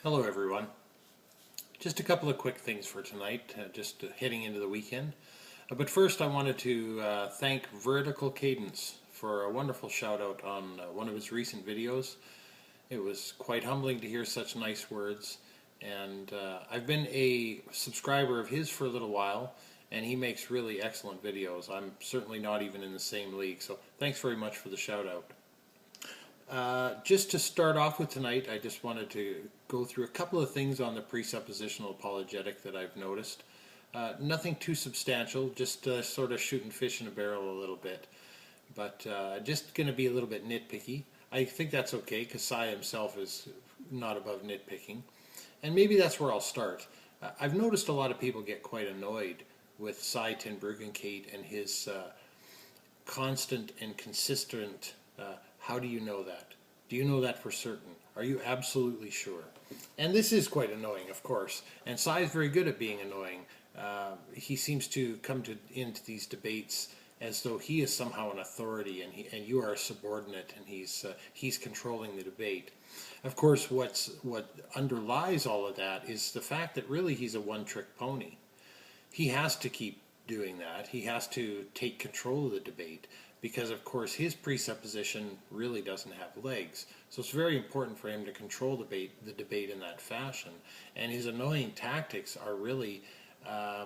Hello everyone. Just a couple of quick things for tonight, just heading into the weekend. But first I wanted to thank Vertical Cadence for a wonderful shout out on one of his recent videos. It was quite humbling to hear such nice words, and I've been a subscriber of his for a little while, and he makes really excellent videos. I'm certainly not even in the same league, so thanks very much for the shout out. Just to start off with tonight, I just wanted to go through a couple of things on the presuppositional apologetic that I've noticed. Nothing too substantial, just sort of shooting fish in a barrel a little bit. But just going to be a little bit nitpicky. I think that's okay, because Sai himself is not above nitpicking. And maybe that's where I'll start. I've noticed a lot of people get quite annoyed with Sai ten Bruggencate and his constant and consistent how do you know that? Do you know that for certain? Are you absolutely sure? And this is quite annoying, of course. And Sai is very good at being annoying. He seems to come into these debates as though he is somehow an authority and you are a subordinate, and he's controlling the debate. Of course, what underlies all of that is the fact that really he's a one-trick pony. He has to keep doing that. He has to take control of the debate, because of course his presupposition really doesn't have legs. So it's very important for him to control the debate in that fashion. And his annoying tactics are really, they're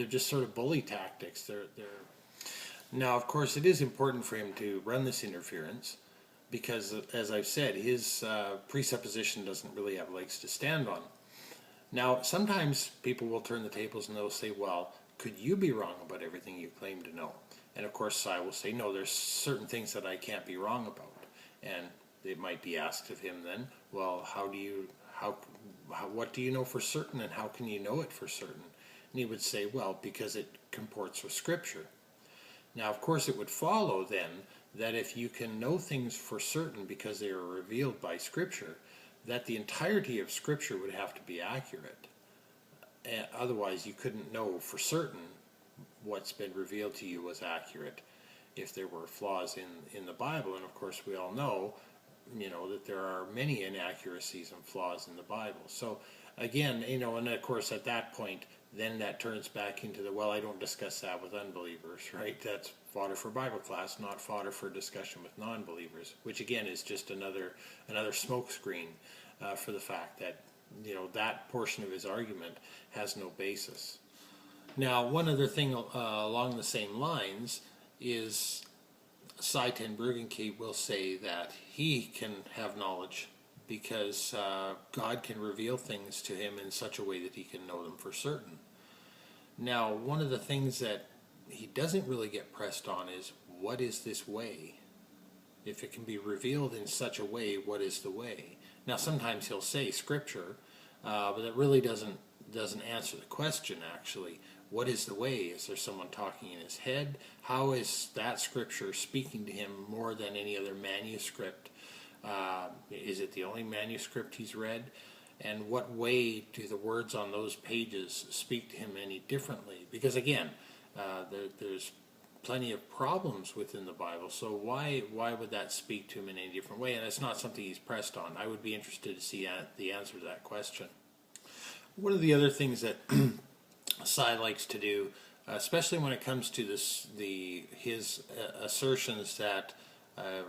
just sort of bully tactics. Now, of course, it is important for him to run this interference, because, as I've said, his presupposition doesn't really have legs to stand on. Now, sometimes people will turn the tables and they'll say, well, could you be wrong about everything you claim to know? And of course, Sai will say, no, there's certain things that I can't be wrong about. And it might be asked of him then, well, what do you know for certain, and how can you know it for certain? And he would say, well, because it comports with Scripture. Now, of course, it would follow then that if you can know things for certain because they are revealed by Scripture, that the entirety of Scripture would have to be accurate. Otherwise, you couldn't know for certain what's been revealed to you was accurate if there were flaws in the Bible. And of course, we all know, that there are many inaccuracies and flaws in the Bible. So again, and of course at that point, then that turns back into the, well, I don't discuss that with unbelievers, right? That's fodder for Bible class, not fodder for discussion with non-believers, which again is just another smokescreen for the fact that that portion of his argument has no basis. Now, one other thing along the same lines is Sai ten Bruggencate will say that he can have knowledge because God can reveal things to him in such a way that he can know them for certain. Now, one of the things that he doesn't really get pressed on is, what is this way? If it can be revealed in such a way, what is the way? Now, sometimes he'll say Scripture, but that really doesn't answer the question, actually. What is the way? Is there someone talking in his head? How is that Scripture speaking to him more than any other manuscript? Is it the only manuscript he's read? And what way do the words on those pages speak to him any differently? Because again, there's plenty of problems within the Bible, so why would that speak to him in any different way? And it's not something he's pressed on. I would be interested to see the answer to that question. One of the other things that Sai likes to do, especially when it comes to his assertions that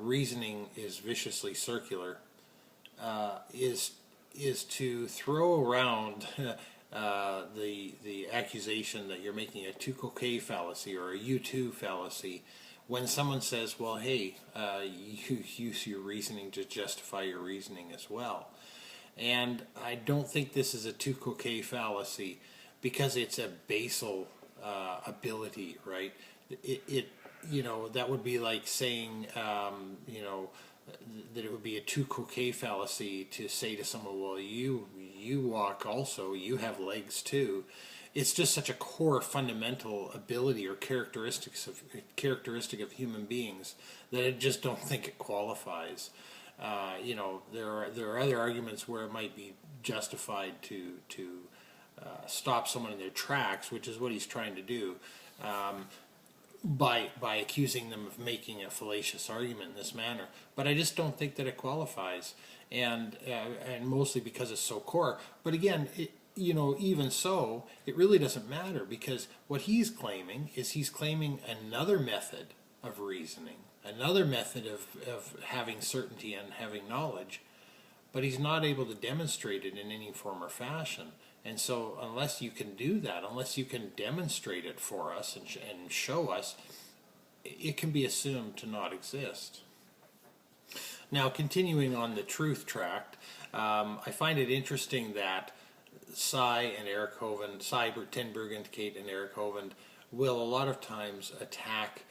reasoning is viciously circular, is to throw around the accusation that you're making a tu quoque fallacy or a you-too fallacy when someone says, well, hey, you use your reasoning to justify your reasoning as well. And I don't think this is a tu quoque fallacy because it's a basal ability, right? That would be like saying, that it would be a tu quoque fallacy to say to someone, well, you walk also, you have legs too. It's just such a core fundamental ability or characteristic of human beings that I just don't think it qualifies. There are other arguments where it might be justified to stop someone in their tracks, which is what he's trying to do. By accusing them of making a fallacious argument in this manner. But I just don't think that it qualifies. and mostly because it's so core. But again, even so, it really doesn't matter, because what he's claiming is he's claiming another method of reasoning, another method of having certainty and having knowledge, but he's not able to demonstrate it in any form or fashion. And so unless you can do that, unless you can demonstrate it for us and show us, it can be assumed to not exist. Now, continuing on the truth tract, I find it interesting that Cy and Eric Hovind, Cy ten Bruggencate and Eric Hovind, will a lot of times attack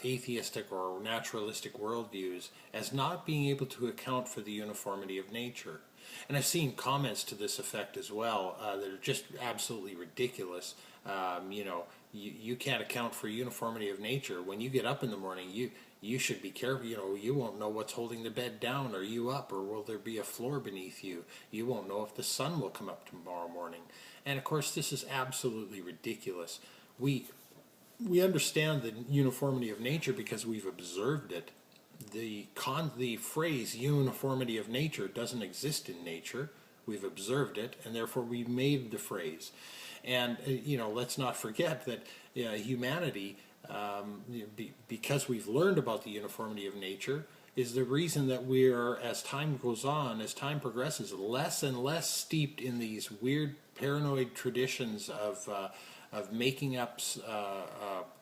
atheistic or naturalistic worldviews as not being able to account for the uniformity of nature. And I've seen comments to this effect as well that are just absolutely ridiculous. You can't account for uniformity of nature. When you get up in the morning, you should be careful. You won't know what's holding the bed down. Are you up, or will there be a floor beneath you? You won't know if the sun will come up tomorrow morning. And of course, this is absolutely ridiculous. We understand the uniformity of nature because we've observed it. The phrase uniformity of nature doesn't exist in nature. We've observed it, and therefore we made the phrase. And let's not forget that humanity, because we've learned about the uniformity of nature, is the reason that we are, as time goes on, as time progresses, less and less steeped in these weird paranoid traditions of making up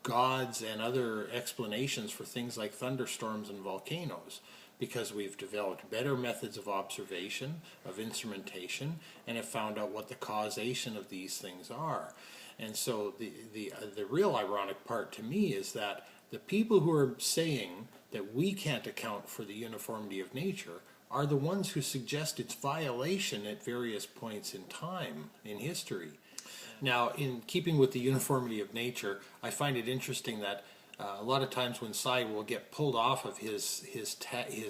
gods and other explanations for things like thunderstorms and volcanoes, because we've developed better methods of observation, of instrumentation, and have found out what the causation of these things are. And so the real ironic part to me is that the people who are saying that we can't account for the uniformity of nature are the ones who suggest its violation at various points in time in history. Now, in keeping with the uniformity of nature, I find it interesting that a lot of times when Cy will get pulled off of his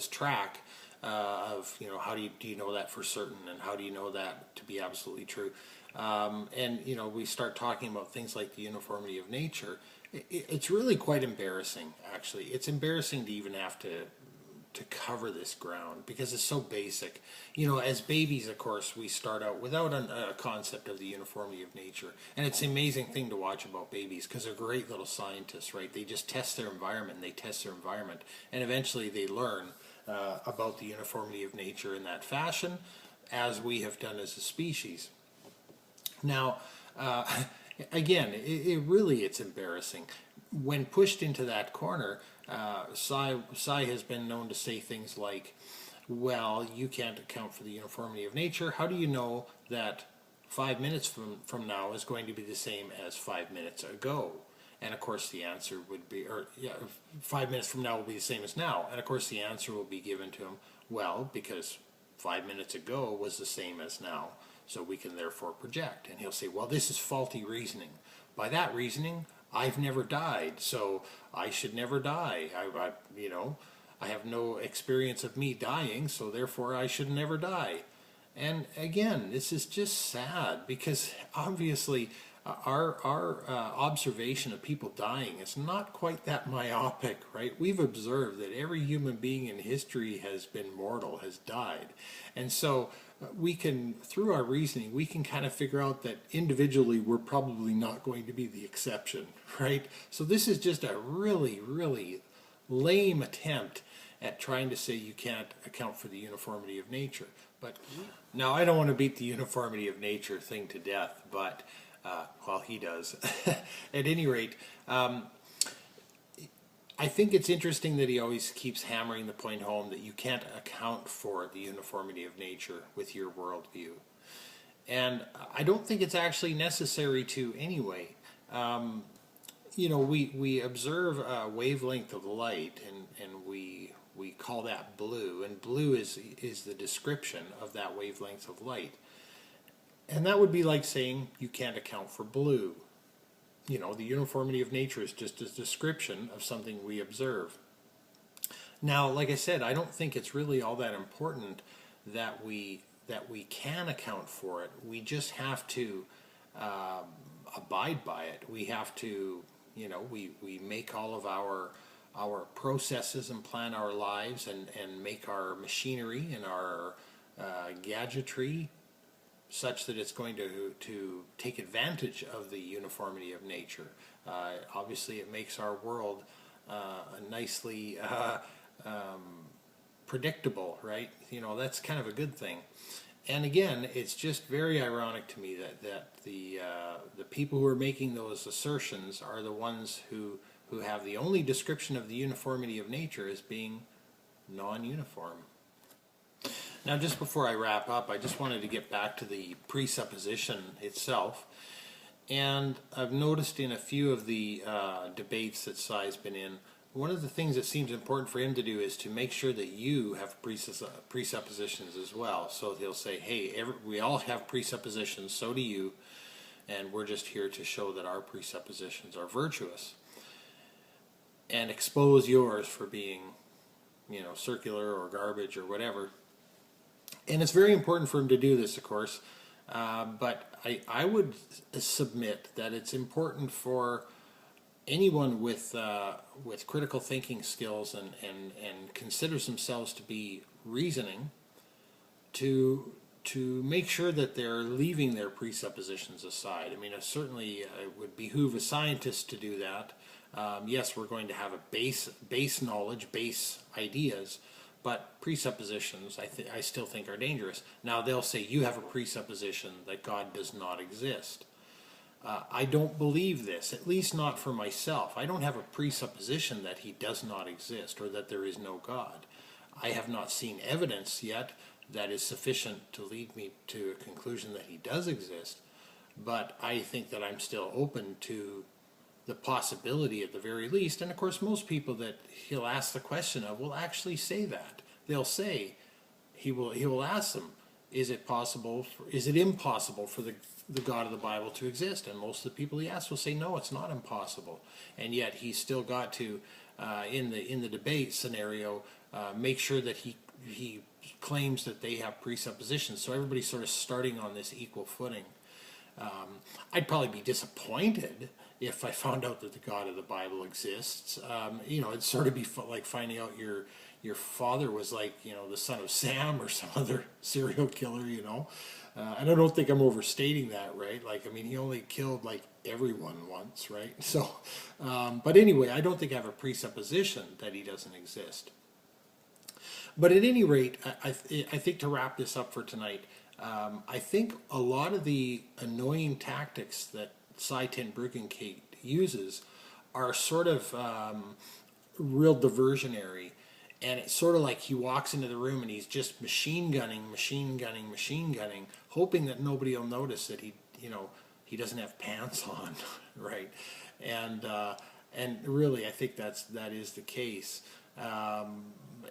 track of how do you know that for certain, and how do you know that to be absolutely true, and we start talking about things like the uniformity of nature. It's really quite embarrassing, actually. It's embarrassing to even have to cover this ground, because it's so basic. As babies, of course, we start out without a concept of the uniformity of nature. And it's an amazing thing to watch about babies, because they're great little scientists, right? They just test their environment, and eventually they learn about the uniformity of nature in that fashion, as we have done as a species. Now, again, it's embarrassing. When pushed into that corner, Cy has been known to say things like, well, you can't account for the uniformity of nature. How do you know that 5 minutes from now is going to be the same as 5 minutes ago? And of course the answer would be, 5 minutes from now will be the same as now. And of course the answer will be given to him, well, because 5 minutes ago was the same as now, so we can therefore project. And he'll say, well, this is faulty reasoning. By that reasoning, I've never died, so I should never die. I have no experience of me dying, so therefore I should never die. And again, this is just sad, because obviously our observation of people dying is not quite that myopic, right? We've observed that every human being in history has been mortal, has died. And so we can, through our reasoning, we can kind of figure out that individually we're probably not going to be the exception, right? So this is just a really, really lame attempt at trying to say you can't account for the uniformity of nature. But now, I don't want to beat the uniformity of nature thing to death, but well, he does. At any rate, I think it's interesting that he always keeps hammering the point home that you can't account for the uniformity of nature with your worldview. And I don't think it's actually necessary to anyway. We observe a wavelength of light, and we call that blue, and blue is the description of that wavelength of light. And that would be like saying you can't account for blue. The uniformity of nature is just a description of something we observe. Now, like I said, I don't think it's really all that important that we can account for it. We just have to abide by it. We have to, we make all of our processes and plan our lives and make our machinery and our gadgetry such that it's going to take advantage of the uniformity of nature. Obviously, it makes our world nicely predictable, right? You know, that's kind of a good thing. And again, it's just very ironic to me that the people who are making those assertions are the ones who have the only description of the uniformity of nature as being non-uniform. Now, just before I wrap up, I just wanted to get back to the presupposition itself. And I've noticed in a few of the debates that Sai's been in, one of the things that seems important for him to do is to make sure that you have presuppositions as well. So he'll say, hey, we all have presuppositions, so do you, and we're just here to show that our presuppositions are virtuous. And expose yours for being, you know, circular or garbage or whatever. And it's very important for him to do this, of course, but I would submit that it's important for anyone with critical thinking skills and considers themselves to be reasoning to make sure that they're leaving their presuppositions aside. I mean, certainly it would behoove a scientist to do that. Yes, we're going to have a base knowledge, base ideas, but presuppositions I still think are dangerous. Now they'll say you have a presupposition that God does not exist. I don't believe this, at least not for myself. I don't have a presupposition that he does not exist or that there is no God. I have not seen evidence yet that is sufficient to lead me to a conclusion that he does exist, but I think that I'm still open to the possibility at the very least. And of course, most people that he'll ask the question of will actually say that. They'll say, he will ask them, is it impossible for the God of the Bible to exist? And most of the people he asks will say, no, it's not impossible. And yet he's still got to, in the debate scenario, make sure that he claims that they have presuppositions. So everybody's sort of starting on this equal footing. I'd probably be disappointed if I found out that the God of the Bible exists. You know, it'd sort of be like finding out your father was like, you know, the son of Sam or some other serial killer, you know. And I don't think I'm overstating that, right? Like, I mean, he only killed like everyone once, right? So, but anyway, I don't think I have a presupposition that he doesn't exist. But at any rate, I think to wrap this up for tonight, I think a lot of the annoying tactics that Cy ten Bruggencate uses are sort of real diversionary, and it's sort of like he walks into the room and he's just machine gunning, hoping that nobody will notice that he doesn't have pants on, right? And really, I think that is the case.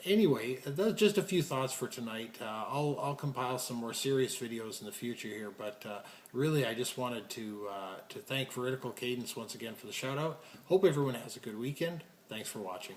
Anyway, that's just a few thoughts for tonight. I'll compile some more serious videos in the future here, but really I just wanted to thank Veridical Cadence once again for the shout out. Hope everyone has a good weekend. Thanks for watching.